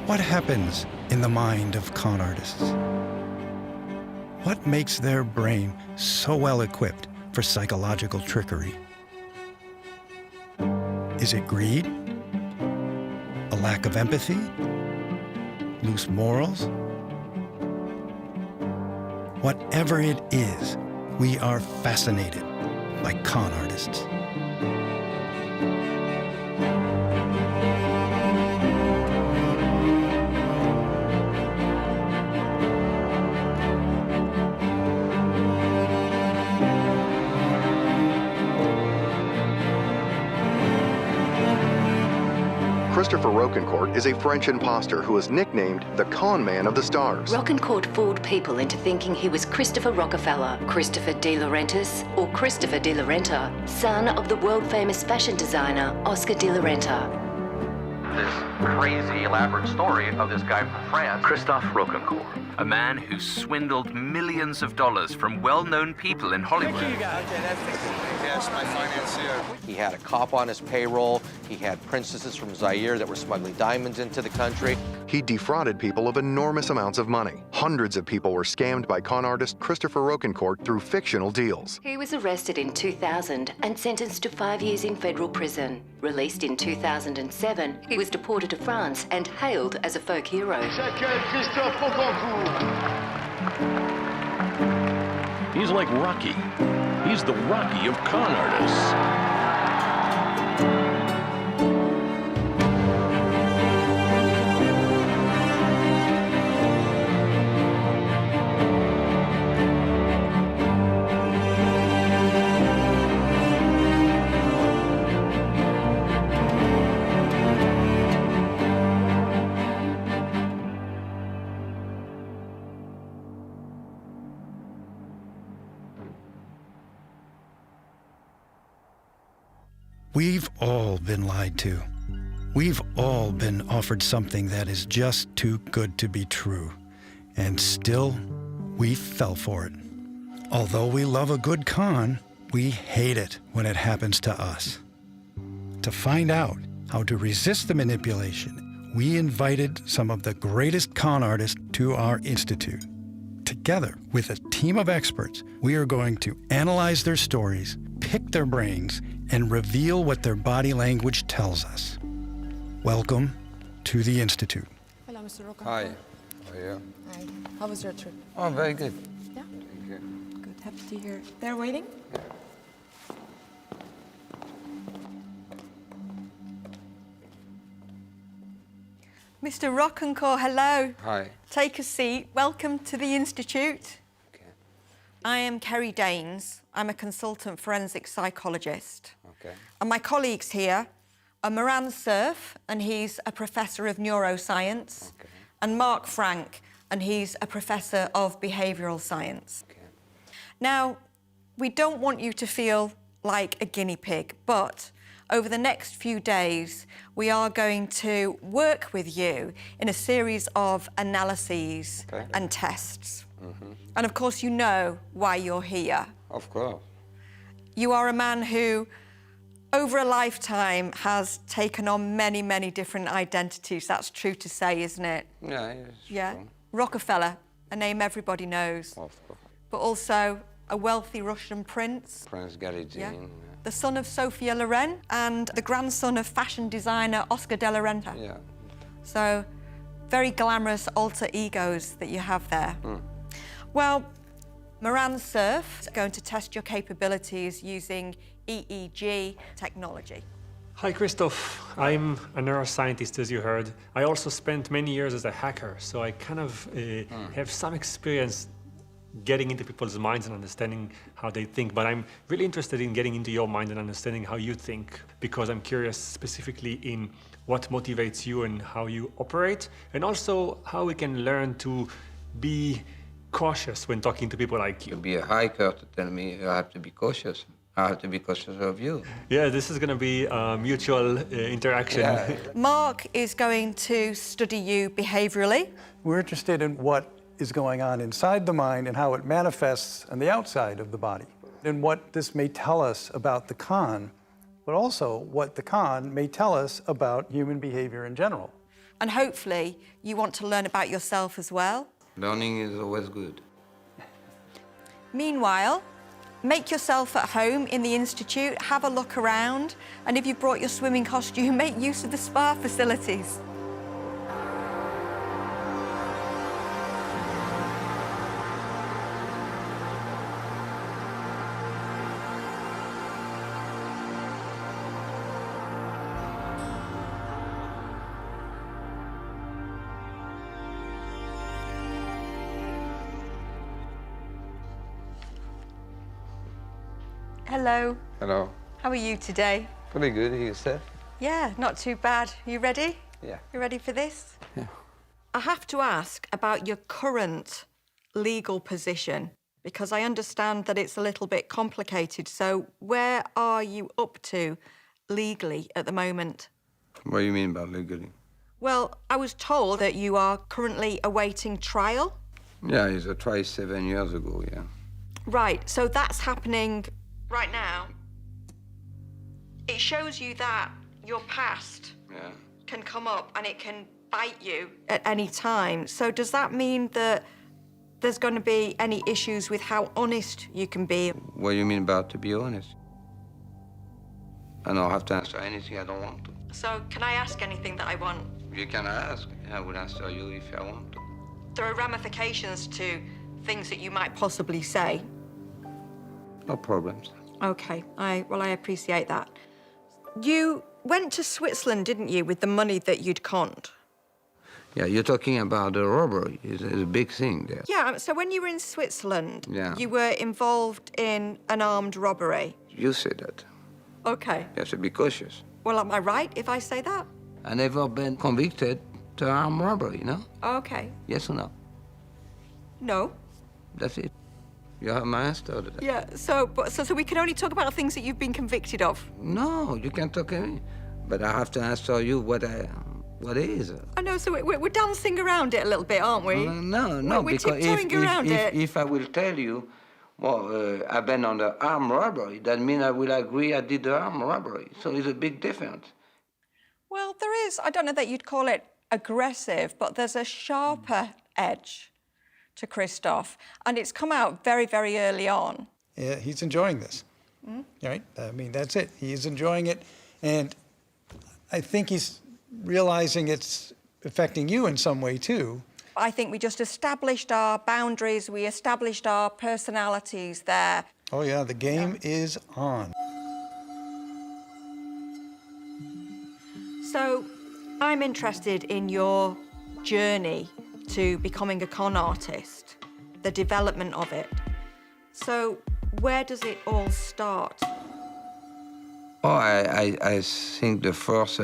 What happens in the mind of con artists? What makes their brain so well equipped for psychological trickery? Is it greed? A lack of empathy? Loose morals? Whatever it is, we are fascinated by con artists. Christophe Rocancourt is a French impostor who is nicknamed the con man of the stars. Rocancourt fooled people into thinking he was Christopher Rockefeller, Christopher de Laurentiis, or Christopher de la Renta, son of the world-famous fashion designer Oscar de la Renta. This crazy, elaborate story of this guy from France, Christophe Rocancourt, a man who swindled millions of dollars from well-known people in Hollywood. Yes, my financier. He had a cop on his payroll. He had princesses from Zaire that were smuggling diamonds into the country. He defrauded people of enormous amounts of money. Hundreds of people were scammed by con artist Christophe Rocancourt through fictional deals. He was arrested in 2000 and sentenced to 5 years in federal prison. Released in 2007, he was deported to France and hailed as a folk hero. Christophe Rocancourt. He's like Rocky. He's the Rocky of con artists. We've all been lied to. We've all been offered something that is just too good to be true. And still, we fell for it. Although we love a good con, we hate it when it happens to us. To find out how to resist the manipulation, we invited some of the greatest con artists to our institute. Together with a team of experts, we are going to analyze their stories, pick their brains, and reveal what their body language tells us. Welcome to the Institute. Hello, Mr. Rocancourt. Hi. How are you? Hi. How was your trip? Oh, very good. Yeah? Thank you. Good. Happy to hear. They're waiting? Yeah. Mr. Rocancourt, hello. Hi. Take a seat. Welcome to the Institute. Okay. I am Kerry Daines. I'm a consultant forensic psychologist. Okay. And my colleagues here are Moran Cerf, and he's a professor of neuroscience, Okay. and Mark Frank, and he's a professor of behavioural science. Okay. Now, we don't want you to feel like a guinea pig, but over the next few days, we are going to work with you in a series of analyses Okay. and tests. Mm-hmm. And of course, you know why you're here. Of course. You are a man who, over a lifetime, has taken on many, many different identities. That's true to say, isn't it? Yeah, yes. Yeah. Sure. Rockefeller, a name everybody knows, Of course. but also a wealthy Russian prince. Prince Garizin. Yeah. The son of Sophia Loren and the grandson of fashion designer Oscar de la Renta. Yeah. So, very glamorous alter egos that you have there. Mm. Well, Moran Cerf is going to test your capabilities using EEG technology. Hi, Christophe. I'm a neuroscientist, as you heard. I also spent many years as a hacker, so I kind of have some experience getting into people's minds and understanding how they think. But I'm really interested in getting into your mind and understanding how you think, because I'm curious specifically in what motivates you and how you operate, and also how we can learn to be cautious when talking to people like To you. be a hiker to tell me you have to be cautious. I have to be cautious of you. Yeah, this is going to be a mutual interaction. Yeah. Mark is going to study you behaviourally. We're interested in what is going on inside the mind and how it manifests on the outside of the body, and what this may tell us about the con, but also what the con may tell us about human behavior in general. And hopefully you want to learn about yourself as well. Learning is always good. Meanwhile, make yourself at home in the Institute, have a look around, and if you've brought your swimming costume, make use of the spa facilities. Hello. Hello. How are you today? Pretty good, you said? Yeah, not too bad. You ready? Yeah. You ready for this? Yeah. I have to ask about your current legal position, because I understand that it's a little bit complicated. So where are you up to legally at the moment? What do you mean by legally? Well, I was told that you are currently awaiting trial. Yeah, it's a trial 7 years ago, yeah. Right, so that's happening right now. It shows you that your past Yeah. can come up and it can bite you at any time. So does that mean that there's going to be any issues with how honest you can be? What do you mean about to be honest? I don't have to answer anything I don't want to. So can I ask anything that I want? You can ask, and I will answer you if I want to. There are ramifications to things that you might possibly say. No problems. Okay, I appreciate that. You went to Switzerland, didn't you, with the money that you'd conned? Yeah, you're talking about the robbery. It's a big thing there. Yeah, so when you were in Switzerland, Yeah. you were involved in an armed robbery. You said that. Okay. You have to be cautious. Well, am I right if I say that? I never been convicted to armed robbery, no? Okay. Yes or no? No. That's it. You have my answer to that. Yeah, so we can only talk about things that you've been convicted of? No, you can't talk to me. But I have to answer you what is. I know, so we're dancing around it a little bit, aren't we? No, We're because tiptoeing around it. if I will tell you, well, I've been on the armed robbery, that means I will agree I did the armed robbery. So it's a big difference. Well, there is, I don't know that you'd call it aggressive, but there's a sharper edge to Christophe, and it's come out very, very early on. Yeah, he's enjoying this. Right? I mean, that's it. He's enjoying it, and I think he's realizing it's affecting you in some way, too. I think we just established our boundaries, we established our personalities there. Oh, yeah, the game is on. So, I'm interested in your journey to becoming a con artist, the development of it. So, where does it all start? Oh, I think the first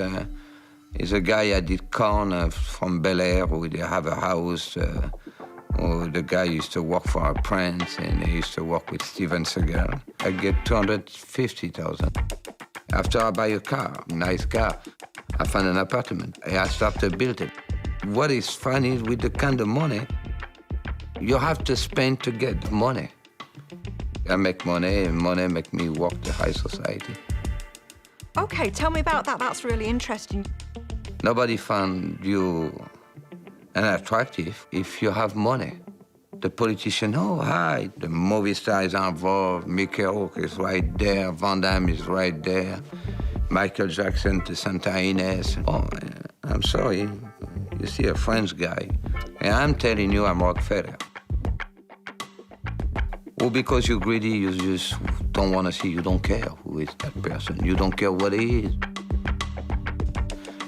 is a guy I did con from Bel Air, who they have a house. The guy used to work for a prince, and he used to work with Steven Seagal. I get 250,000. After I buy a car, nice car, I find an apartment. I start to build it. What is funny with the kind of money, you have to spend to get money. I make money, and money make me work the high society. Okay, tell me about that. That's really interesting. Nobody found you unattractive if you have money. The politician, oh, hi. The movie stars are involved. Mickey Rourke is right there. Van Damme is right there. Michael Jackson to Santa Ynez. Oh, I'm sorry. You see a French guy, and I'm telling you I'm Rockefeller. Or because you're greedy, you just don't want to see, you don't care who is that person. You don't care what he is.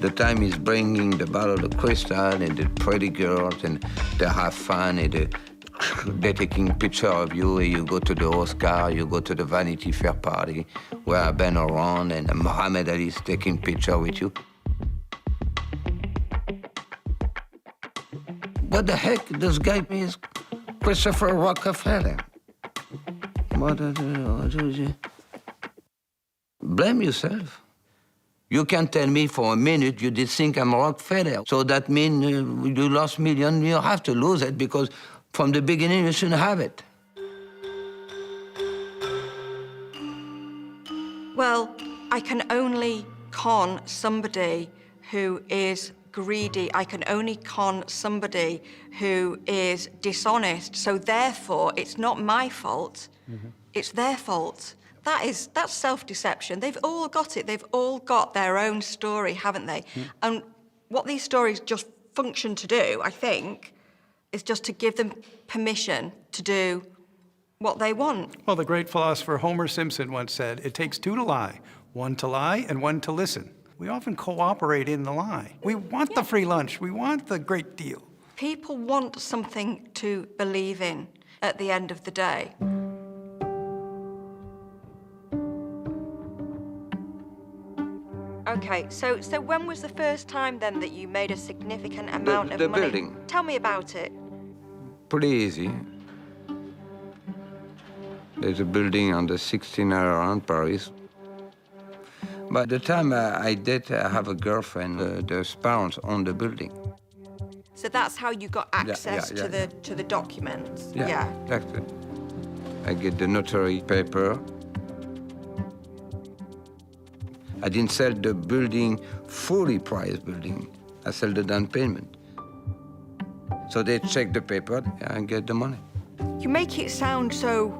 The time is bringing the bottle of crystal and the pretty girls, and they have fun, and they're taking picture of you, and you go to the Oscar, you go to the Vanity Fair party, where I've been around, and Muhammad Ali is taking picture with you. What the heck, this guy is Christophe Rocancourt. Blame yourself. You can tell me for a minute you did think I'm Rockefeller. So that means you lost million, you have to lose it because from the beginning you shouldn't have it. Well, I can only con somebody who is greedy. I can only con somebody who is dishonest. So therefore, it's not my fault. It's their fault. That's self-deception. They've all got it. They've all got their own story, haven't they? And what these stories just function to do, I think, is just to give them permission to do what they want. Well, the great philosopher Homer Simpson once said, "It takes two to lie, one to lie and one to listen." We often cooperate in the lie. We want the free lunch. We want the great deal. People want something to believe in at the end of the day. Okay, so when was the first time then that you made a significant amount of the money? building. Tell me about it. Pretty easy. There's a building on the 16th around Paris. By the time I did have a girlfriend, there's parents on the building. So that's how you got access yeah. to the documents? Yeah, exactly. I get the notary paper. I didn't sell the building, fully priced building. I sell the down payment. So they check the paper and get the money. You make it sound so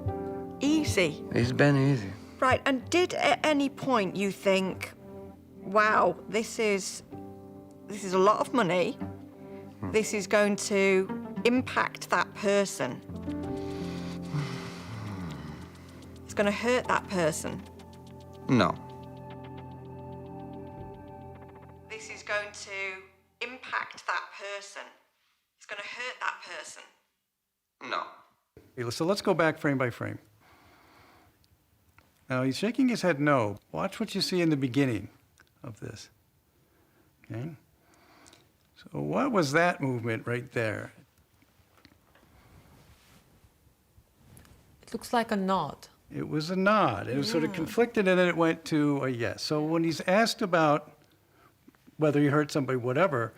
easy. It's been easy. Right, and did at any point you think, wow, this is a lot of money. This is going to impact that person. It's going to hurt that person. No. This is going to impact that person. It's going to hurt that person. No. So let's go back frame by frame. Now, he's shaking his head no. Watch what you see in the beginning of this. Okay? So what was that movement right there? It looks like a nod. It was a nod. It was sort of conflicted, and then it went to a yes. So when he's asked about whether he hurt somebody, whatever,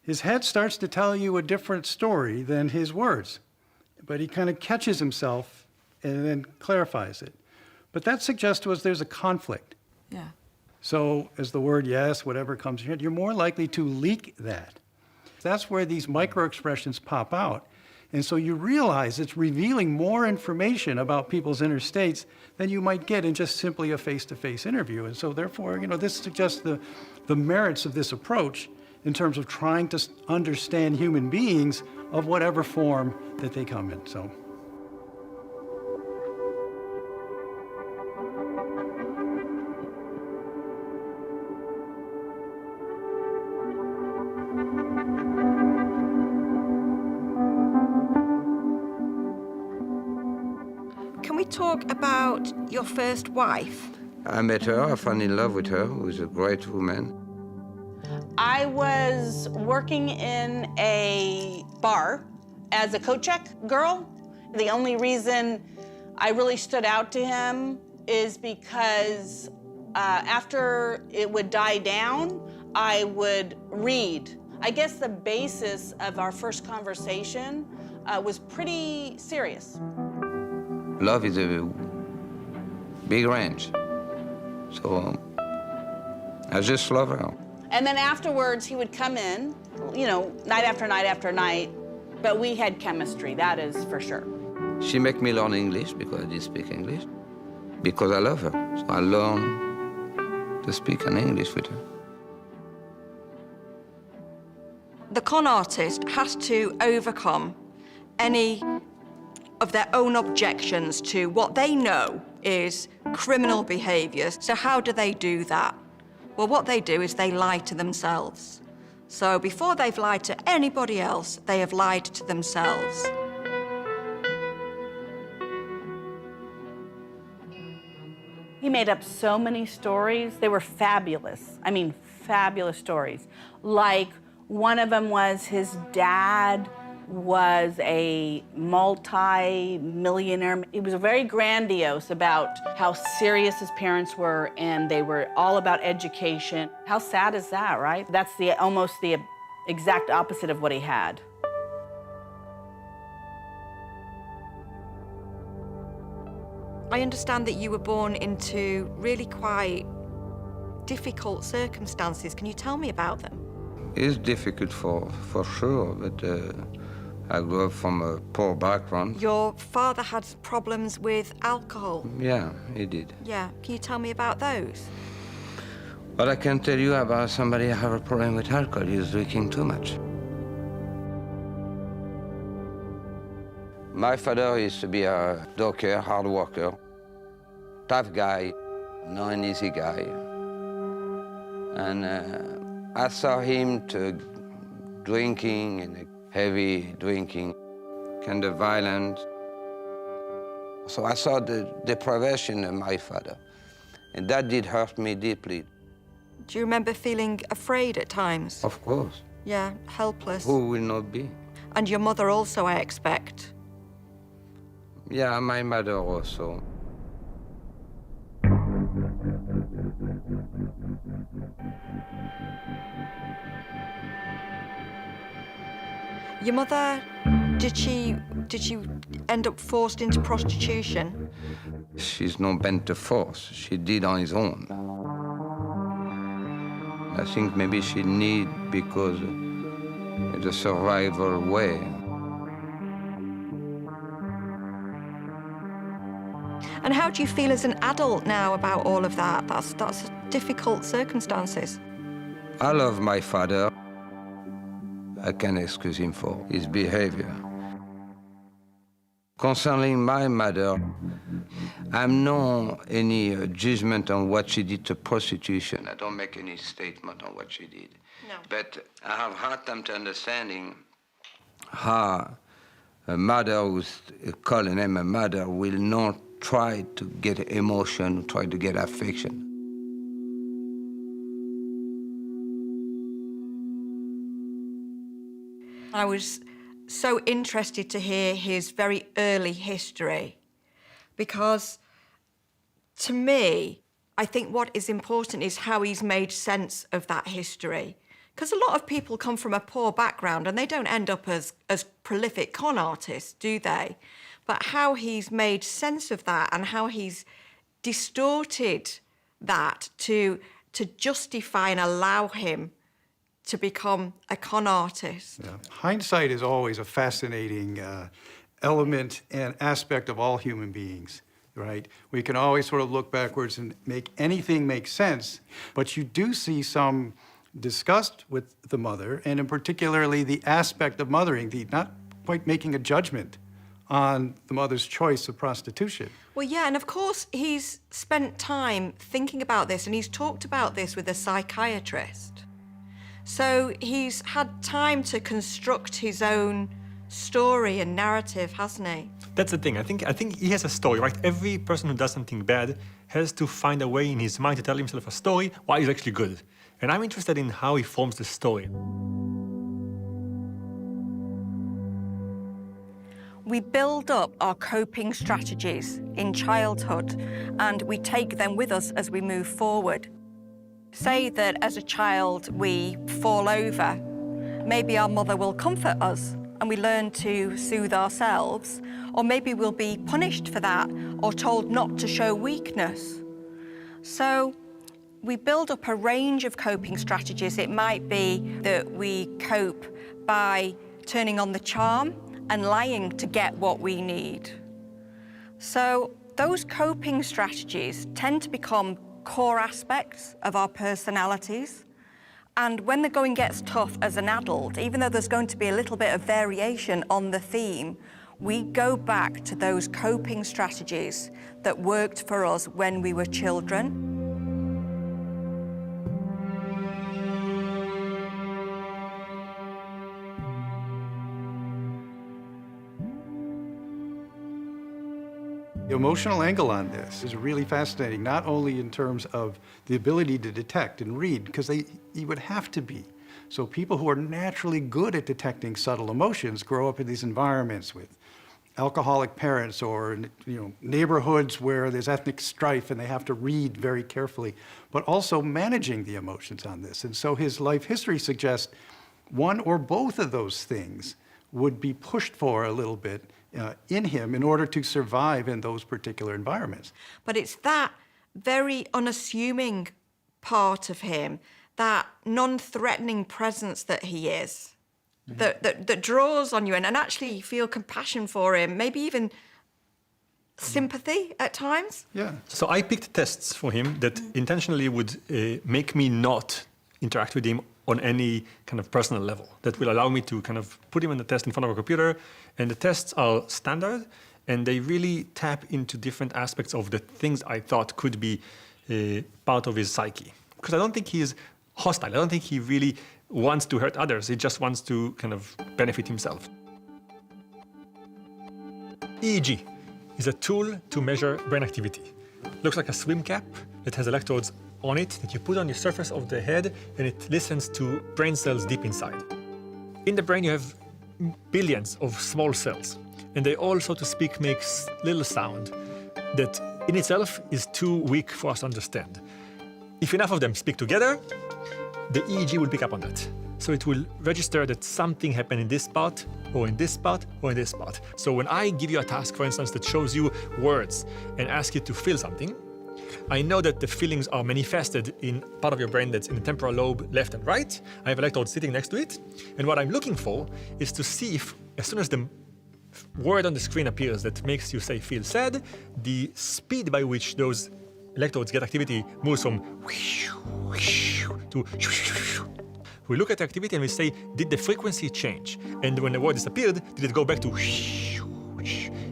his head starts to tell you a different story than his words. But he kind of catches himself and then clarifies it. But that suggests to us there's a conflict. Yeah. So as the word yes, whatever comes in your head, you're more likely to leak that. That's where these micro-expressions pop out. And so you realize it's revealing more information about people's inner states than you might get in just simply a face-to-face interview. And so therefore, this suggests the merits of this approach in terms of trying to understand human beings of whatever form that they come in. So. Can we talk about your first wife? I met her, I fell in love with her, who was a great woman. I was working in a bar as a coat check girl. The only reason I really stood out to him is because after it would die down, I would read. I guess the basis of our first conversation was pretty serious. Love is a big range. So I just love her. And then afterwards, he would come in, night after night after night, but we had chemistry, that is for sure. She make me learn English because I did speak English, because I love her. So I learned to speak in English with her. The con artist has to overcome any of their own objections to what they know is criminal behaviour. So how do they do that? Well, what they do is they lie to themselves. So before they've lied to anybody else, they have lied to themselves. He made up so many stories. They were fabulous. I mean, fabulous stories. Like, one of them was his dad was a multi-millionaire. It was very grandiose about how serious his parents were, and they were all about education. How sad is that, right? That's almost the exact opposite of what he had. I understand that you were born into really quite difficult circumstances. Can you tell me about them? It's difficult for sure, but I grew up from a poor background. Your father had problems with alcohol. Yeah, he did. Yeah, can you tell me about those? But I can tell you about somebody who have a problem with alcohol. He was drinking too much. My father used to be a docker, hard worker, tough guy, not an easy guy. And I saw him drinking and heavy drinking, kind of violent. So I saw the deprivation of my father, and that did hurt me deeply. Do you remember feeling afraid at times? Of course. Yeah, helpless. Who will not be? And your mother also, I expect. Yeah, my mother also. Your mother, did she end up forced into prostitution? She's not bent to force. She did on his own. I think maybe she need because it's a survival way. And how do you feel as an adult now about all of that? That's difficult circumstances. I love my father. I can't excuse him for his behavior. Concerning my mother, I'm no any judgment on what she did to prostitution. I don't make any statement on what she did. No. But I have hard time to understanding how a mother who's calling him a mother will not try to get emotion, try to get affection. I was so interested to hear his very early history because, to me, I think what is important is how he's made sense of that history. Because a lot of people come from a poor background and they don't end up as prolific con artists, do they? But how he's made sense of that and how he's distorted that to justify and allow him to become a con artist. Yeah. Hindsight is always a fascinating element and aspect of all human beings, right? We can always sort of look backwards and make anything make sense, but you do see some disgust with the mother, and in particularly the aspect of mothering, the not quite making a judgment on the mother's choice of prostitution. Well, yeah, and of course he's spent time thinking about this, and he's talked about this with a psychiatrist. So he's had time to construct his own story and narrative, hasn't he? That's the thing. I think he has a story, right? Every person who does something bad has to find a way in his mind to tell himself a story why he's actually good. And I'm interested in how he forms the story. We build up our coping strategies in childhood, and we take them with us as we move forward. Say that as a child we fall over, maybe our mother will comfort us and we learn to soothe ourselves, or maybe we'll be punished for that or told not to show weakness. So we build up a range of coping strategies. It might be that we cope by turning on the charm and lying to get what we need. So those coping strategies tend to become core aspects of our personalities. And when the going gets tough as an adult, even though there's going to be a little bit of variation on the theme, we go back to those coping strategies that worked for us when we were children. The emotional angle on this is really fascinating, not only in terms of the ability to detect and read, because you would have to be. So people who are naturally good at detecting subtle emotions grow up in these environments with alcoholic parents or neighborhoods where there's ethnic strife and they have to read very carefully, but also managing the emotions on this. And so his life history suggests one or both of those things would be pushed for a little bit in him in order to survive in those particular environments. But it's that very unassuming part of him that non-threatening presence that he is, that draws on you and actually you feel compassion for him, maybe even sympathy at times? Yeah. So I picked tests for him that intentionally would make me not interact with him on any kind of personal level, that will allow me to kind of put him on the test in front of a computer. And the tests are standard, and they really tap into different aspects of the things I thought could be part of his psyche. Because I don't think he is hostile. I don't think he really wants to hurt others. He just wants to kind of benefit himself. EEG is a tool to measure brain activity. Looks like a swim cap that has electrodes on it that you put on the surface of the head, and it listens to brain cells deep inside. In the brain, you have billions of small cells, and they all, so to speak, make little sound that in itself is too weak for us to understand. If enough of them speak together, the EEG will pick up on that. So it will register that something happened in this part, or in this part, or in this part. So when I give you a task, for instance, that shows you words and ask you to feel something, I know that the feelings are manifested in part of your brain that's in the temporal lobe, left and right. I have electrodes sitting next to it. And what I'm looking for is to see if, as soon as the word on the screen appears that makes you say feel sad, the speed by which those electrodes get activity moves from to. We look at the activity and we say, did the frequency change? And when the word disappeared, did it go back to?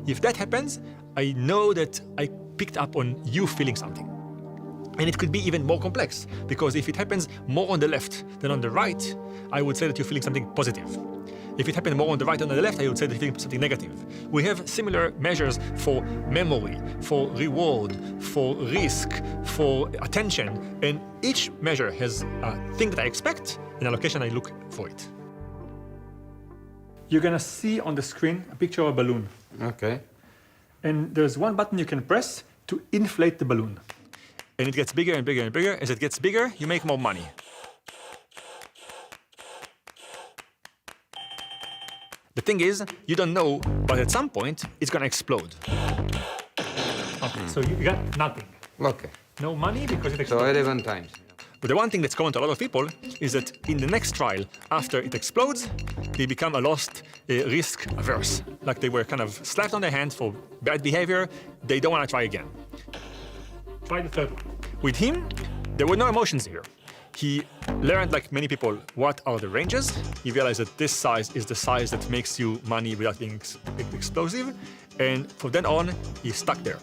If that happens, I know that I picked up on you feeling something. And it could be even more complex, because if it happens more on the left than on the right, I would say that you're feeling something positive. If it happened more on the right than on the left, I would say that you're feeling something negative. We have similar measures for memory, for reward, for risk, for attention, and each measure has a thing that I expect and a location I look for it. You're gonna see on the screen a picture of a balloon. Okay. And there's one button you can press to inflate the balloon. And it gets bigger and bigger and bigger. As it gets bigger, you make more money. The thing is, you don't know, but at some point, it's gonna explode. Okay, so you got nothing. Okay. No money because it So explodes. 11 times. But the one thing that's common to a lot of people is that in the next trial, after it explodes, they become a lost risk averse. Like they were kind of slapped on their hands for bad behavior. They don't want to try again. Try the third one. With him, there were no emotions here. He learned, like many people, what are the ranges. He realized that this size is the size that makes you money without being explosive. And from then on, he's stuck there.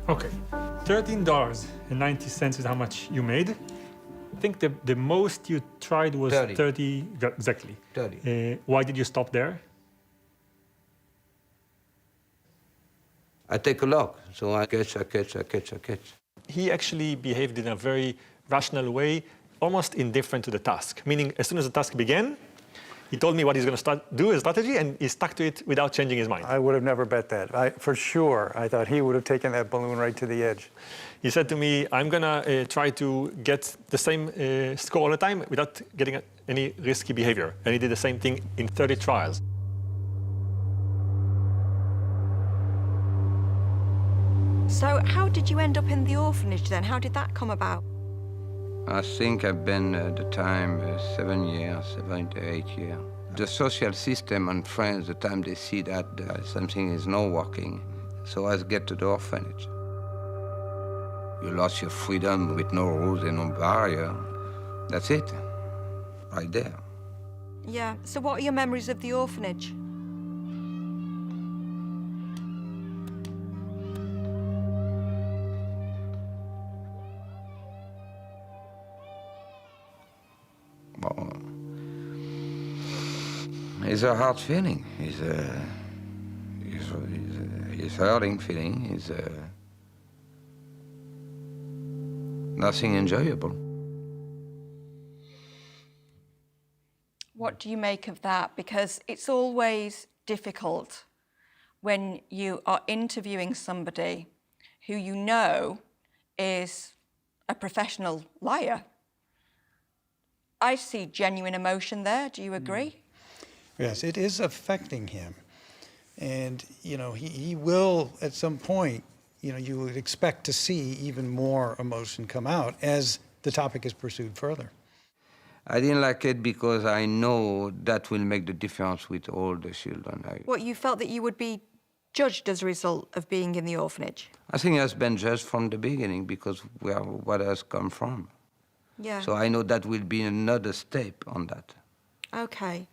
Okay, $13.90 is how much you made. I think the most you tried was 30 exactly. 30. Why did you stop there? I take a look, so I catch. He actually behaved in a very rational way, almost indifferent to the task. Meaning, as soon as the task began, he told me what he's going to do as strategy, and he stuck to it without changing his mind. I would have never bet that. For sure, I thought he would have taken that balloon right to the edge. He said to me, I'm going to try to get the same score all the time without getting any risky behavior. And he did the same thing in 30 trials. So how did you end up in the orphanage then? How did that come about? I think I've been at the time 7 years, 7 to 8 years. The social system and friends, the time they see that something is not working, so I get to the orphanage. You lost your freedom with no rules and no barrier. That's it, right there. Yeah, so what are your memories of the orphanage? Well, it's a hard feeling. It's hurting feeling. It's nothing enjoyable. What do you make of that? Because it's always difficult when you are interviewing somebody who you know is a professional liar. I see genuine emotion there. Do you agree? Yes, it is affecting him. And, you know, he will, at some point, you would expect to see even more emotion come out as the topic is pursued further. I didn't like it because I know that will make the difference with all the children. What, you felt that you would be judged as a result of being in the orphanage? I think it has been judged from the beginning because what has come from. Yeah. So I know that will be another step on that. Okay.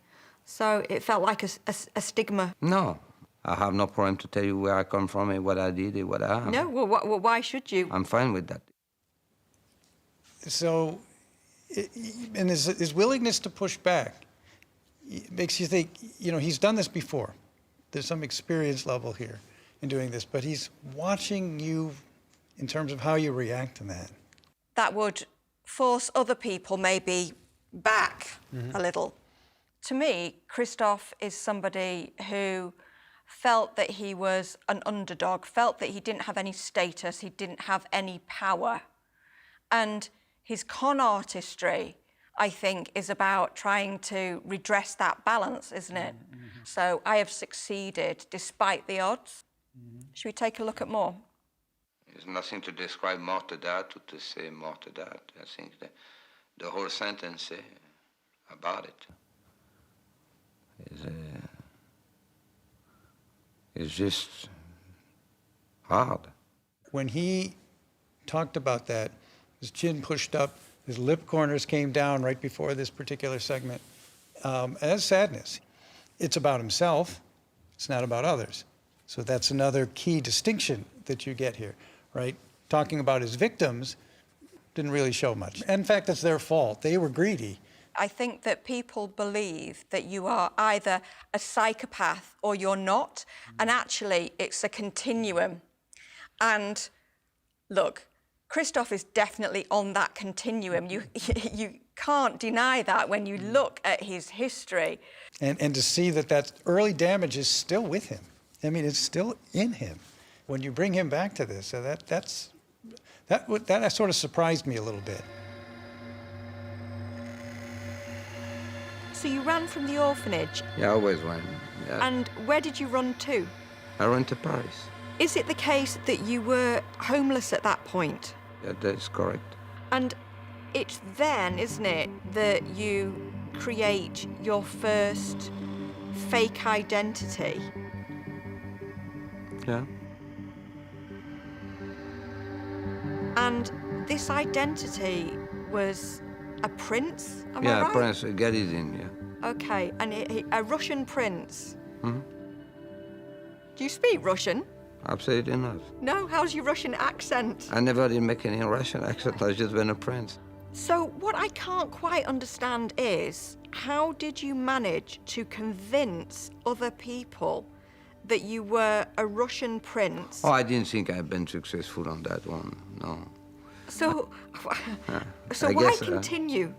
So it felt like a stigma? No. I have no problem to tell you where I come from and what I did and what I am. No? Well, why should you? I'm fine with that. So, and his willingness to push back makes you think, he's done this before. There's some experience level here in doing this, but he's watching you in terms of how you react to that. That would force other people maybe back a little. To me, Christophe is somebody who felt that he was an underdog, felt that he didn't have any status, he didn't have any power. And his con artistry, I think, is about trying to redress that balance, isn't it? So I have succeeded despite the odds. Should we take a look at more? There's nothing to describe more to that or to say more to that. I think the whole sentence about it is just hard. When he talked about that, his chin pushed up, his lip corners came down right before this particular segment. As sadness. It's about himself, it's not about others. So that's another key distinction that you get here, right? Talking about his victims didn't really show much. In fact, it's their fault. They were greedy. I think that people believe that you are either a psychopath or you're not, and actually it's a continuum. And look, Christophe is definitely on that continuum. You can't deny that when you look at his history. And to see that early damage is still with him. I mean, it's still in him. When you bring him back to this, so that sort of surprised me a little bit. So you ran from the orphanage? Yeah, I always ran. Yeah. And where did you run to? I ran to Paris. Is it the case that you were homeless at that point? Yeah, that's correct. And it's then, isn't it, that you create your first fake identity? Yeah. And this identity was a prince, am I Yeah, right? Prince Gadizin, yeah. Okay, and a Russian prince. Mm-hmm. Do you speak Russian? Absolutely not. No? How's your Russian accent? I never did make any Russian accent. I've just been a prince. So what I can't quite understand is, how did you manage to convince other people that you were a Russian prince? Oh, I didn't think I'd been successful on that one, no. So, so I why guess, continue?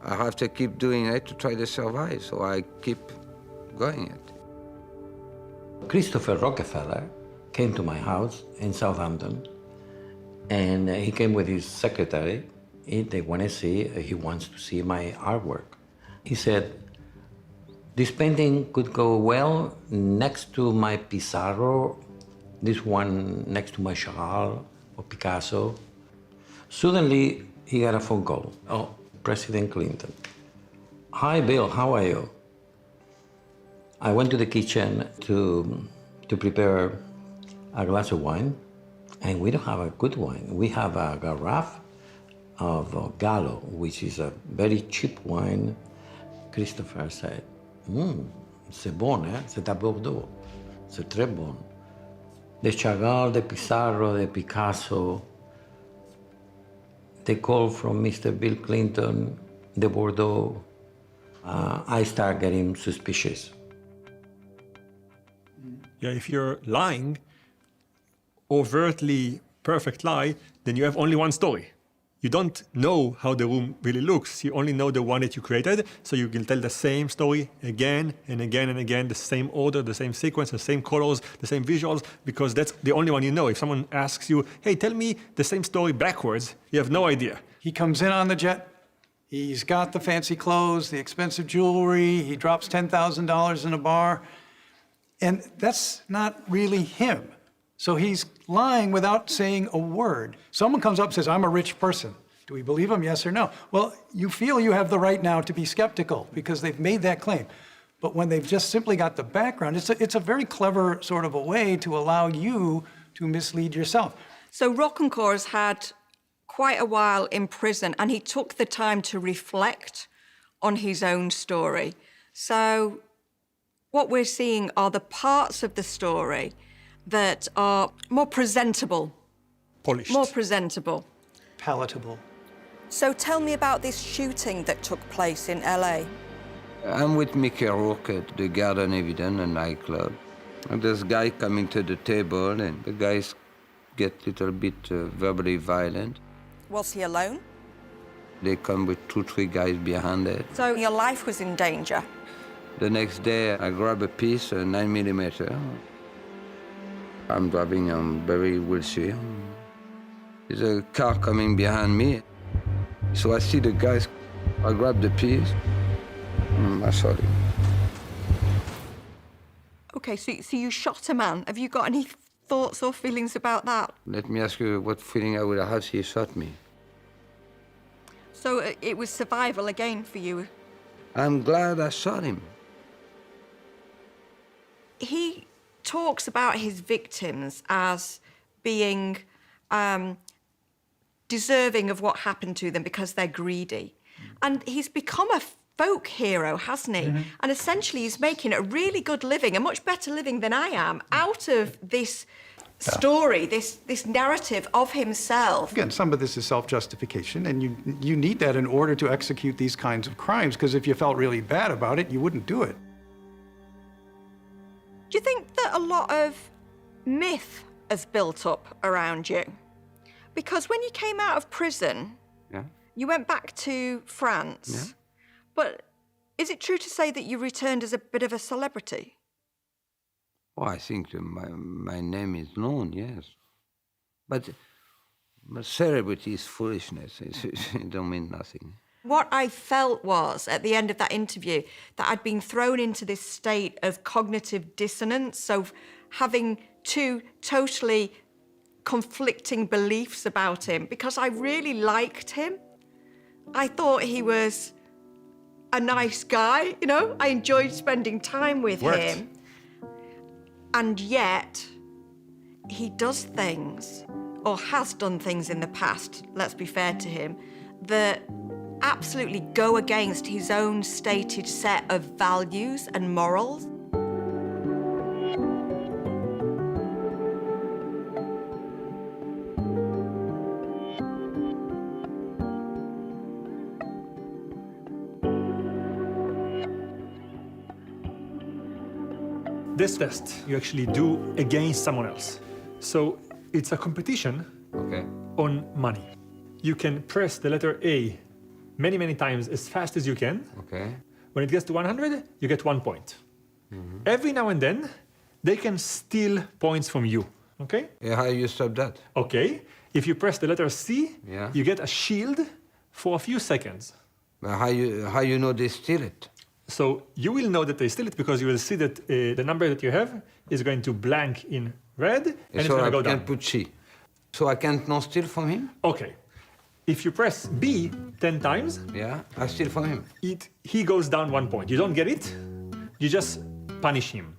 I have to keep doing it to try to survive, so I keep going it. Christophe Rocancourt came to my house in Southampton, and he came with his secretary. He wants to see my artwork. He said, this painting could go well next to my Pissarro, this one next to my Chagall or Picasso. Suddenly, he got a phone call. Oh, President Clinton. Hi, Bill, how are you? I went to the kitchen to prepare a glass of wine, and we don't have a good wine. We have a carafe of Gallo, which is a very cheap wine. Christopher said, c'est bon, hein? C'est à Bordeaux. C'est très bon. The Chagall, the Pissarro, the Picasso. The call from Mr. Bill Clinton, the Bordeaux. I start getting suspicious. Yeah, if you're lying, overtly perfect lie, then you have only one story. You don't know how the room really looks. You only know the one that you created, so you can tell the same story again and again and again, the same order, the same sequence, the same colors, the same visuals, because that's the only one you know. If someone asks you, hey, tell me the same story backwards, you have no idea. He comes in on the jet. He's got the fancy clothes, the expensive jewelry. He drops $10,000 in a bar. And that's not really him. So he's lying without saying a word. Someone comes up and says, I'm a rich person. Do we believe him, yes or no? Well, you feel you have the right now to be skeptical because they've made that claim. But when they've just simply got the background, it's a very clever sort of a way to allow you to mislead yourself. So Rocancourt has had quite a while in prison, and he took the time to reflect on his own story. So what we're seeing are the parts of the story that are more presentable. Polished. More presentable. Palatable. So tell me about this shooting that took place in LA. I'm with Mickey Rourke at the Garden Evidence, a nightclub. And there's a guy coming to the table, and the guys get a little bit verbally violent. Was he alone? They come with 2-3 guys behind it. So your life was in danger? The next day, I grab a piece, a 9mm. I'm driving on very wheelchair. There's a car coming behind me. So I see the guys. I grab the piece. I shot him. Okay, so you shot a man. Have you got any thoughts or feelings about that? Let me ask you what feeling I would have had if he shot me. So it was survival again for you? I'm glad I shot him. He talks about his victims as being deserving of what happened to them because they're greedy. And he's become a folk hero, hasn't he? And essentially he's making a really good living, a much better living than I am, out of this story, this narrative of himself. Again, some of this is self-justification, and you need that in order to execute these kinds of crimes, because if you felt really bad about it, you wouldn't do it. Do you think that a lot of myth has built up around you? Because when you came out of prison, you went back to France, but is it true to say that you returned as a bit of a celebrity? Oh, I think my name is known, yes. But celebrity is foolishness. It don't mean nothing. What I felt was, at the end of that interview, that I'd been thrown into this state of cognitive dissonance, so having two totally conflicting beliefs about him, because I really liked him. I thought he was a nice guy, you know? I enjoyed spending time with him. And yet, he does things, or has done things in the past, let's be fair to him, that absolutely go against his own stated set of values and morals. This test you actually do against someone else. So it's a competition on money. You can press the letter A many, many times as fast as you can. When it gets to 100, you get 1 point. Every now and then, they can steal points from you, okay? Yeah, how you stop that? Okay, if you press the letter C, you get a shield for a few seconds. But how you know they steal it? So you will know that they steal it because you will see that the number that you have is going to blank in red, and it's going to go down. So I can put C. So I can't not steal from him? Okay. If you press B 10 times, I steal from him. He goes down 1 point. You don't get it, you just punish him.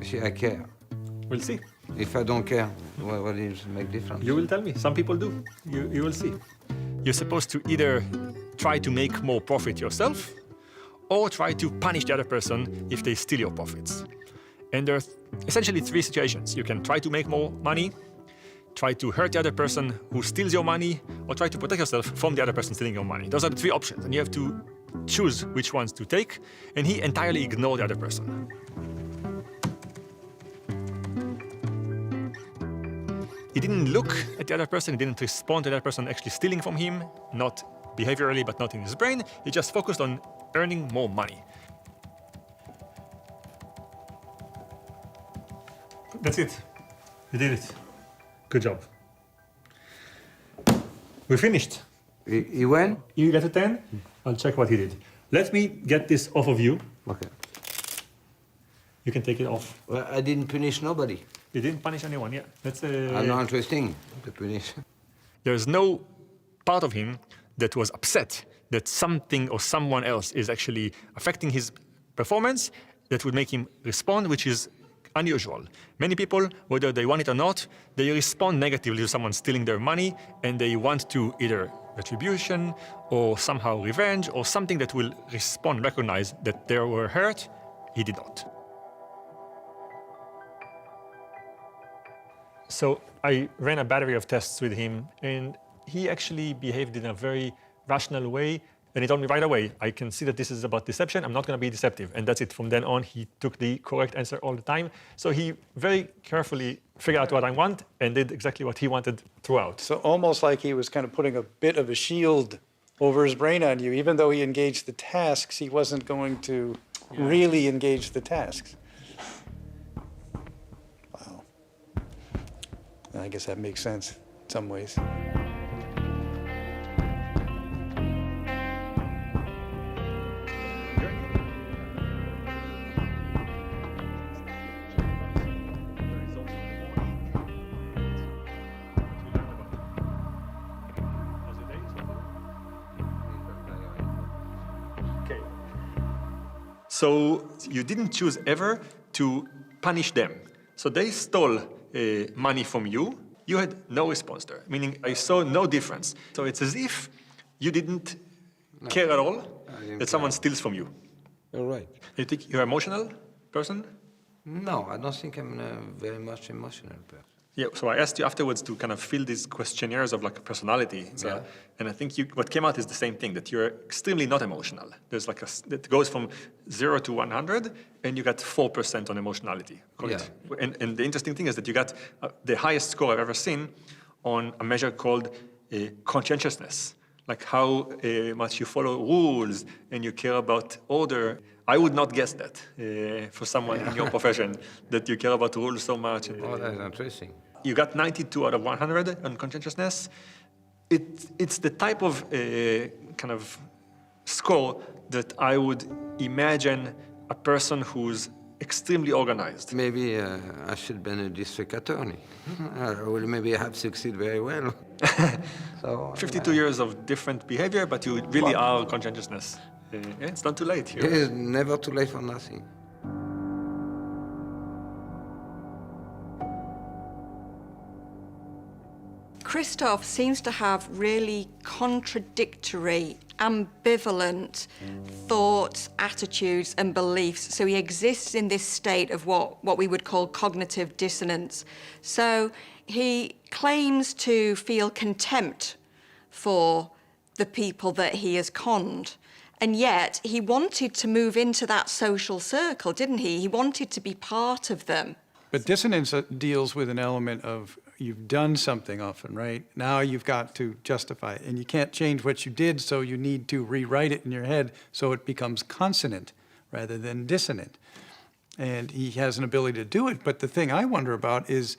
See, I care. We'll see. If I don't care, what will it make difference? You will tell me. Some people do. You will see. You're supposed to either try to make more profit yourself, or try to punish the other person if they steal your profits. And there are essentially 3 situations. You can try to make more money, try to hurt the other person who steals your money, or try to protect yourself from the other person stealing your money. Those are the 3 options, and you have to choose which ones to take, and he entirely ignored the other person. He didn't look at the other person, he didn't respond to the other person actually stealing from him, not behaviorally, but not in his brain. He just focused on earning more money. That's it. You did it. Good job. We finished. He went? You got a 10? I'll check what he did. Let me get this off of you. Okay. You can take it off. Well, I didn't punish nobody. You didn't punish anyone, yeah. That's I'm not interesting to punish. There's no part of him that was upset that something or someone else is actually affecting his performance that would make him respond, which is unusual. Many people, whether they want it or not, they respond negatively to someone stealing their money, and they want to either retribution or somehow revenge or something that will respond, recognize that they were hurt. He did not. So I ran a battery of tests with him, and he actually behaved in a very rational way. And he told me right away, I can see that this is about deception. I'm not going to be deceptive. And that's it. From then on, he took the correct answer all the time. So he very carefully figured out what I want and did exactly what he wanted throughout. So almost like he was kind of putting a bit of a shield over his brain on you. Even though he engaged the tasks, he wasn't going to really engage the tasks. Wow. I guess that makes sense in some ways. So you didn't choose ever to punish them. So they stole money from you. You had no response there, meaning I saw no difference. So it's as if you didn't care at all that someone steals from you. You're right. You think you're an emotional person? No, I don't think I'm a very much emotional person. Yeah, so I asked you afterwards to kind of fill these questionnaires of like personality. So, and I think what came out is the same thing, that you're extremely not emotional. There's like that goes from 0 to 100, and you got 4% on emotionality. And the interesting thing is that you got the highest score I've ever seen on a measure called conscientiousness, like how much you follow rules and you care about order. I would not guess that for someone in your profession, that you care about rules so much. Oh, that's interesting. You got 92 out of 100 on conscientiousness. It's the type of kind of score that I would imagine a person who's extremely organized. Maybe I should be a district attorney. Or maybe I have succeeded very well. So 52 years of different behavior, but you really are conscientiousness. It's not too late here. It is never too late for nothing. Christophe seems to have really contradictory, ambivalent thoughts, attitudes, and beliefs. So he exists in this state of what we would call cognitive dissonance. So he claims to feel contempt for the people that he has conned. And yet he wanted to move into that social circle, didn't he? He wanted to be part of them. But dissonance deals with an element of you've done something often, right? Now you've got to justify it. And you can't change what you did, so you need to rewrite it in your head so it becomes consonant rather than dissonant. And he has an ability to do it. But the thing I wonder about is,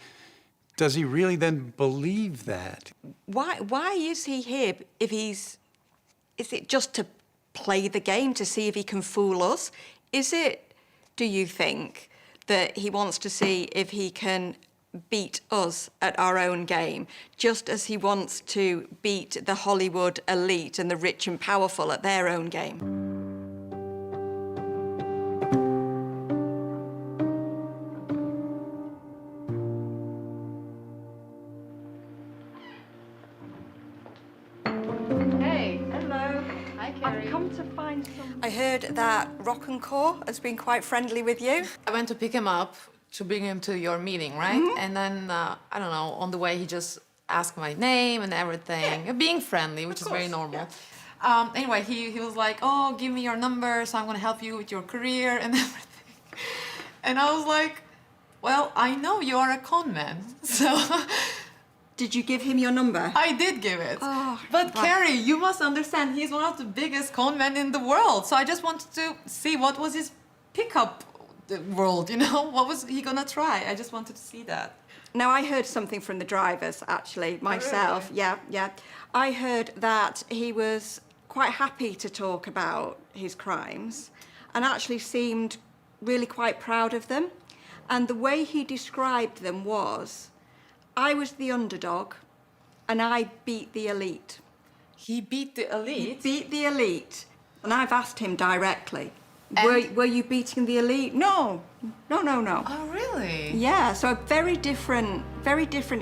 does he really then believe that? Why is he here if is it just to play the game to see if he can fool us? Is it, do you think, that he wants to see if he can beat us at our own game, just as he wants to beat the Hollywood elite and the rich and powerful at their own game? Hey. Hello. Hi, Carrie. I've come to find some... I heard that Rocancourt has been quite friendly with you. I went to pick him up to bring him to your meeting, right? Mm-hmm. And then, I don't know, on the way he just asked my name and everything, being friendly, which is very normal. Yeah. Anyway, he was like, oh, give me your number, so I'm gonna help you with your career and everything. And I was like, well, I know you are a con man, so... Did you give him your number? I did give it. Oh, but Carrie, you must understand, he's one of the biggest con men in the world. So I just wanted to see what was his pickup world, you know? What was he gonna try? I just wanted to see that. Now, I heard something from the drivers, actually, myself. Oh, really? Yeah. I heard that he was quite happy to talk about his crimes and actually seemed really quite proud of them. And the way he described them was, I was the underdog and I beat the elite. He beat the elite? He beat the elite. And I've asked him directly, were you beating the elite? No. Oh, really? Yeah, so a very different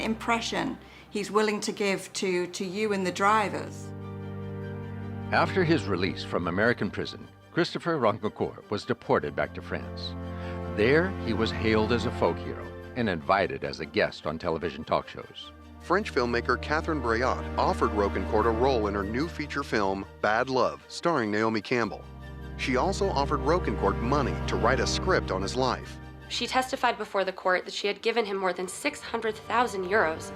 impression he's willing to give to you and the drivers. After his release from American prison, Christophe Rocancourt was deported back to France. There, he was hailed as a folk hero and invited as a guest on television talk shows. French filmmaker Catherine Breillat offered Rocancourt a role in her new feature film, Bad Love, starring Naomi Campbell. She also offered Rocancourt money to write a script on his life. She testified before the court that she had given him more than 600,000 euros.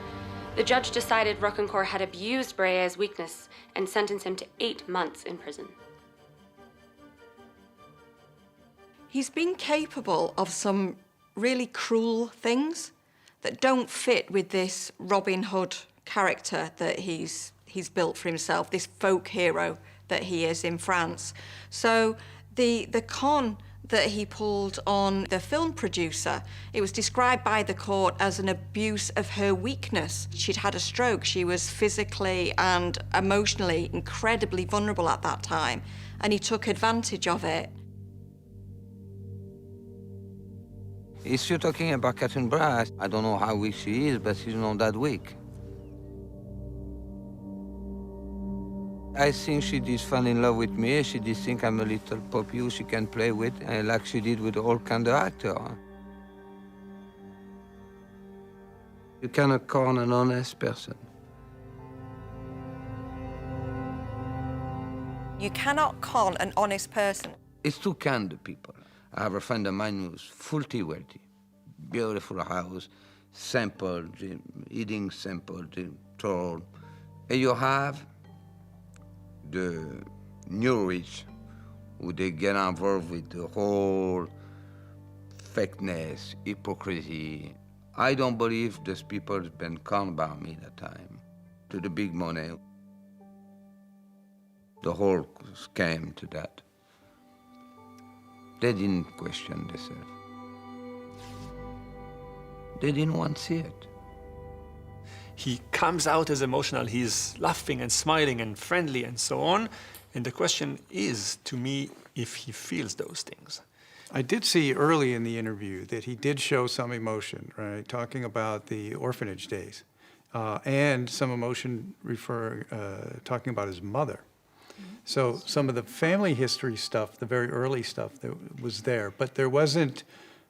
The judge decided Rocancourt had abused Breillat's weakness and sentenced him to 8 months in prison. He's been capable of some really cruel things that don't fit with this Robin Hood character that he's built for himself, this folk hero that he is in France. So the con that he pulled on the film producer, it was described by the court as an abuse of her weakness. She'd had a stroke. She was physically and emotionally incredibly vulnerable at that time, and he took advantage of it. If you're talking about Catherine Breillat, I don't know how weak she is, but she's not that weak. I think she did fall in love with me. She did think I'm a little puppy who she can play with, like she did with all kind of actor. You cannot con an honest person. You cannot con an honest person. It's two kind of people. I have a friend of mine who's fully wealthy, beautiful house, simple, eating simple, tall. And you have the new rich, who they get involved with the whole fakeness, hypocrisy. I don't believe those people have been conned by me that time to the big money. The whole scam to that. They didn't question themselves. They didn't want to see it. He comes out as emotional. He's laughing and smiling and friendly and so on. And the question is, to me, if he feels those things. I did see early in the interview that he did show some emotion, right? Talking about the orphanage days, and some emotion talking about his mother. So some of the family history stuff, the very early stuff that was there, but there wasn't,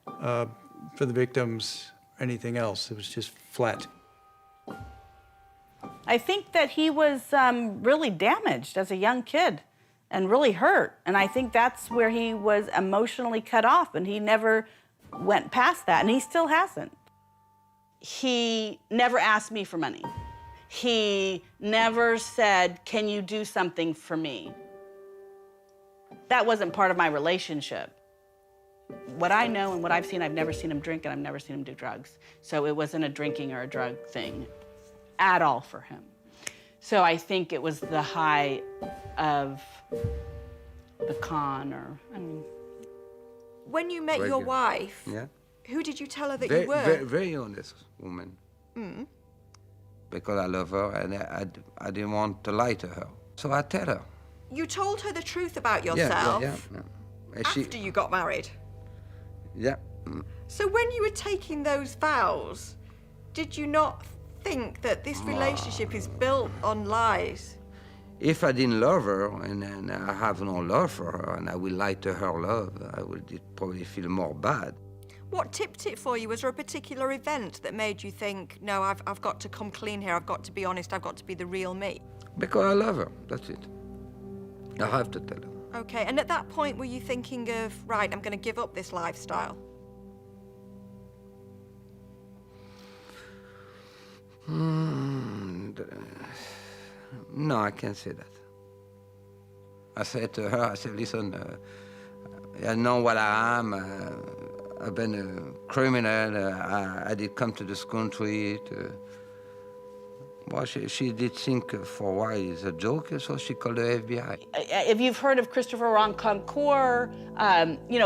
for the victims, anything else. It was just flat. I think that he was really damaged as a young kid and really hurt. And I think that's where he was emotionally cut off, and he never went past that, and he still hasn't. He never asked me for money. He never said, can you do something for me? That wasn't part of my relationship. What I know and what I've seen, I've never seen him drink and I've never seen him do drugs. So it wasn't a drinking or a drug thing at all for him. So I think it was the high of the con, or, I mean. When you met your wife, yeah, who did you tell her that you were? Very honest woman. Mm. Because I love her and I didn't want to lie to her. So I tell her. You told her the truth about yourself yeah. after you got married? Yeah. Mm. So when you were taking those vows, did you not think that this relationship is built on lies? If I didn't love her and I have no love for her and I will lie to her love, I would probably feel more bad. What tipped it for you? Was there a particular event that made you think, no, I've got to come clean here, I've got to be honest, I've got to be the real me? Because I love her, that's it. I have to tell her. Okay, and at that point, were you thinking of, right, I'm going to give up this lifestyle? No, I can't say that. I said to her, I said, listen, I know what I am. I've been a criminal. I did come to this country Well, she did think for a while it's a joke, so she called the FBI. If you've heard of Christophe Rocancourt,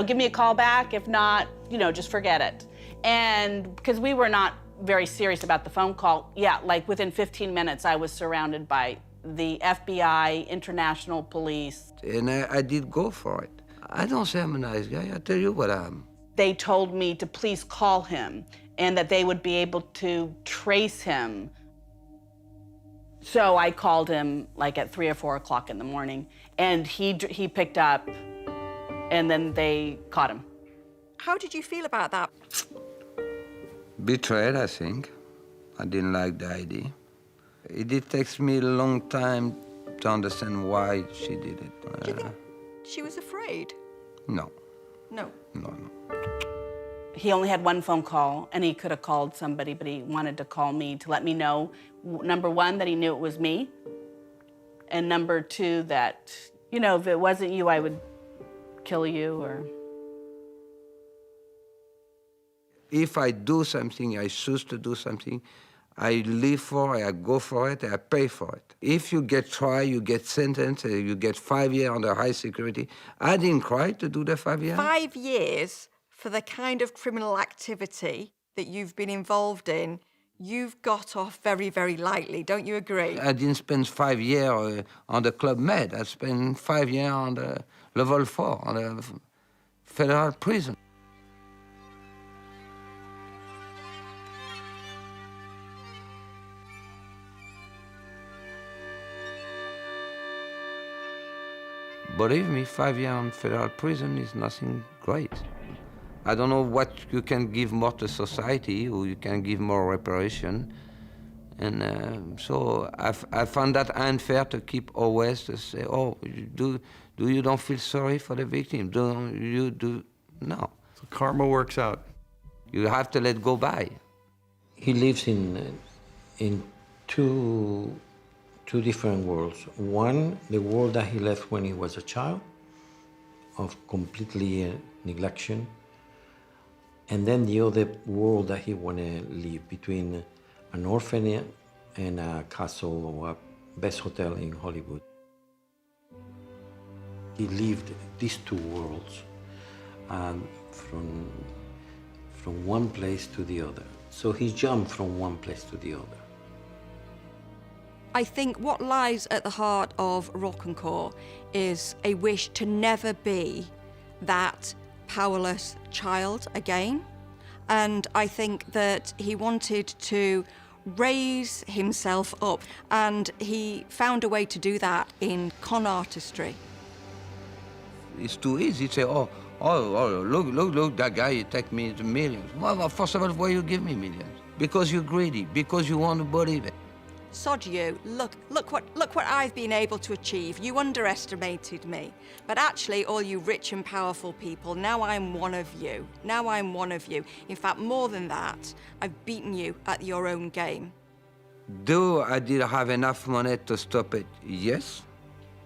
give me a call back. If not, just forget it. And because we were not very serious about the phone call, like within 15 minutes, I was surrounded by the FBI, international police. And I did go for it. I don't say I'm a nice guy, I tell you what I am. They told me to please call him and that they would be able to trace him. So I called him like at 3 or 4 o'clock in the morning, and he picked up, and then they caught him. How did you feel about that? Betrayed, I think. I didn't like the idea. It did take me a long time to understand why she did it. Do you think she was afraid? No. No. No. He only had one phone call, and he could have called somebody, but he wanted to call me to let me know, number one, that he knew it was me, and number two, that, if it wasn't you, I would kill you, or... If I do something, I choose to do something, I live for it, I go for it, I pay for it. If you get tried, you get sentenced, you get 5 years under high security. I didn't cry to do the 5 years. 5 years for the kind of criminal activity that you've been involved in, you've got off very, very lightly. Don't you agree? I didn't spend 5 years on the Club Med. I spent 5 years on the level 4, on the federal prison. Believe me, 5 years in federal prison is nothing great. I don't know what you can give more to society, or you can give more reparation. And so I found that unfair to keep always to say, oh, you don't feel sorry for the victim? Do you do? No. So karma works out. You have to let go by. He lives in two different worlds. One, the world that he left when he was a child, of completely neglection, and then the other world that he want to live, between an orphanage and a castle or a best hotel in Hollywood. He lived these two worlds from one place to the other. So he jumped from one place to the other. I think what lies at the heart of Rocancourt is a wish to never be that powerless child again. And I think that he wanted to raise himself up, and he found a way to do that in con artistry. It's too easy to say, oh, look, that guy, he take me to millions. Well, first of all, why you give me millions? Because you're greedy, because you want to believe it. Sod you, look what I've been able to achieve. You underestimated me. But actually, all you rich and powerful people, now I'm one of you. Now I'm one of you. In fact, more than that, I've beaten you at your own game. Do I did have enough money to stop it? Yes.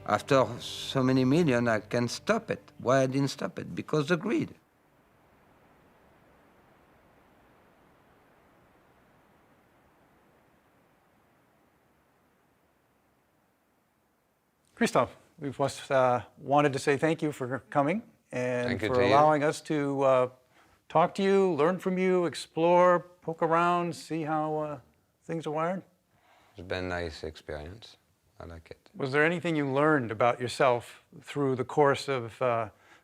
After so many million, I can stop it. Why I didn't stop it? Because of greed. Christophe, we've just wanted to say thank you for coming and for you. allowing us to talk to you, learn from you, explore, poke around, see how things are wired. It's been a nice experience. I like it. Was there anything you learned about yourself through the course of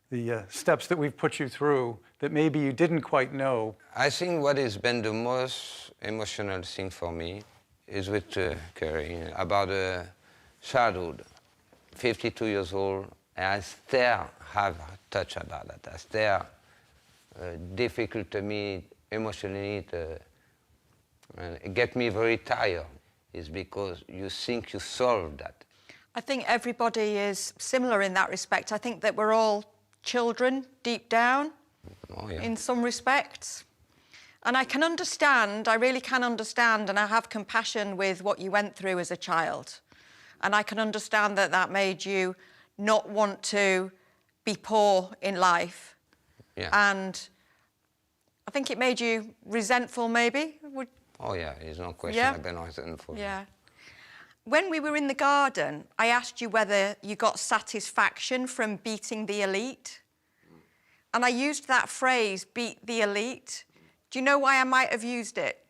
the steps that we've put you through that maybe you didn't quite know? I think what has been the most emotional thing for me is with Kerry, about childhood. 52 years old, and I still have touch about that. I still difficult to me emotionally it get me very tired. Is because you think you solved that. I think everybody is similar in that respect. I think that we're all children deep down, in some respects. And I can understand, I really can understand, and I have compassion with what you went through as a child. And I can understand that that made you not want to be poor in life. Yeah. And I think it made you resentful, maybe? Oh, yeah, there's no question. Yeah. I've been resentful. Yeah. when we were in the garden, I asked you whether you got satisfaction from beating the elite. And I used that phrase, beat the elite. Do you know why I might have used it?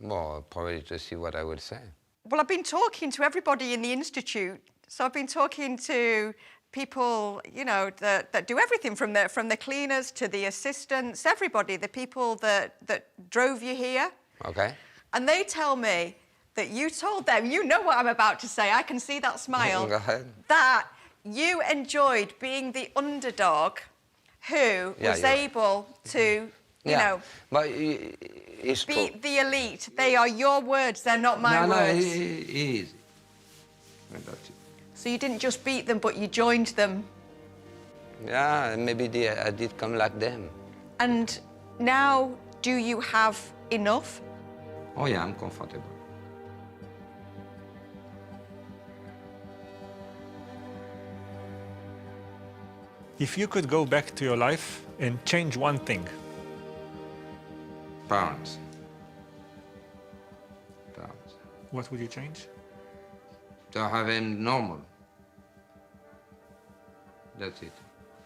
Well, probably to see what I would say. Well, I've been talking to everybody in the Institute. So I've been talking to people, you know, that do everything from the cleaners to the assistants, everybody, the people that drove you here. Okay. And they tell me that you told them, you know what I'm about to say, I can see that smile, Go ahead. that you enjoyed being the underdog who was able to, you know, but it's beat true. the elite. They are your words, they're not my words. No, it is. That's it. So you didn't just beat them, but you joined them. Yeah, maybe I did come like them. And now, do you have enough? Oh yeah, I'm comfortable. If you could go back to your life and change one thing. Parents. What would you change? To have him normal. That's it.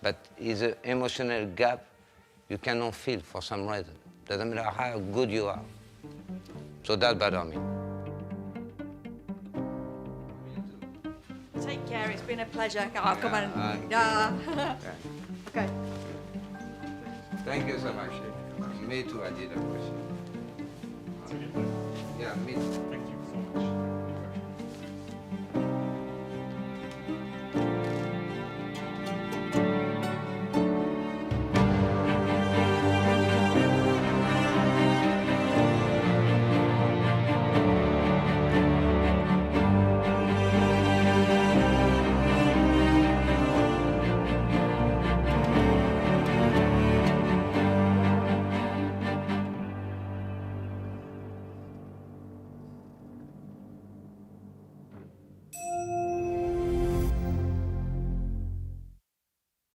But it's an emotional gap you cannot feel for some reason. Doesn't matter how good you are. So that bothers me. Take care, it's been a pleasure. Oh, come on. Okay. Thank you so much. Me too, I did appreciate it. Yeah, me too. Thank you so much.